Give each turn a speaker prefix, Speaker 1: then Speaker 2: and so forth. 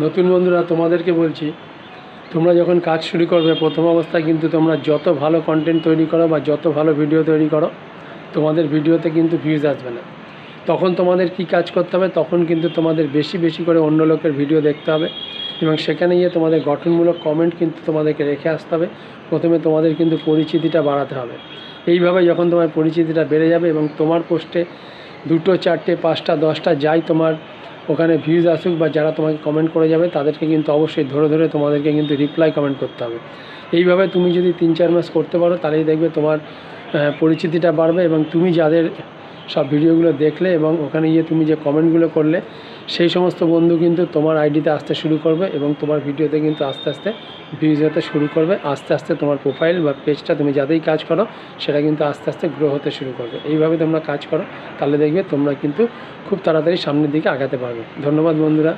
Speaker 1: নতুন বন্ধুরা তোমাদেরকে বলছি, তোমরা যখন কাজ শুরু করবে প্রথম অবস্থায় কিন্তু তোমরা যত ভালো কন্টেন্ট তৈরি করো বা যত ভালো ভিডিও তৈরি করো, তোমাদের ভিডিওতে কিন্তু ভিউজ আসবে না। তখন তোমাদের কি কাজ করতে হবে, তখন কিন্তু তোমাদের বেশি বেশি করে অন্য লোকের ভিডিও দেখতে হবে এবং সেখানে গিয়ে তোমাদের গঠনমূলক কমেন্ট কিন্তু তোমাদেরকে রেখে আসতে হবে। প্রথমে তোমাদের কিন্তু পরিচিতিটা বাড়াতে হবে। এইভাবে যখন তোমার পরিচিতিটা বেড়ে যাবে এবং তোমার পোস্টে 2, 4, 5, 10টা যাই তোমার ওখানে ভিউজ আসুক বা যারা তোমাকে কমেন্ট করে যাবে, তাদেরকে কিন্তু অবশ্যই ধরে ধরে তোমাদেরকে কিন্তু রিপ্লাই কমেন্ট করতে হবে। এইভাবে তুমি যদি 3-4 মাস করতে পারো, তাহলেই দেখবে তোমার পরিচিতিটা বাড়বে এবং তুমি যাদের সব ভিডিওগুলো দেখলে এবং ওখানে গিয়ে তুমি যে কমেন্টগুলো করলে, সেই সমস্ত বন্ধু কিন্তু তোমার আইডিতে আসতে শুরু করবে এবং তোমার ভিডিওতে কিন্তু আস্তে আস্তে ভিউজ হতে শুরু করবে। আস্তে আস্তে তোমার প্রোফাইল বা পেজটা তুমি যাতেই কাজ করো, সেটা কিন্তু আস্তে আস্তে গ্রো হতে শুরু করবে। এইভাবে তোমরা কাজ করো, তাহলে দেখবে তোমরা কিন্তু খুব তাড়াতাড়ি সামনের দিকে আগাতে পারবে। ধন্যবাদ বন্ধুরা।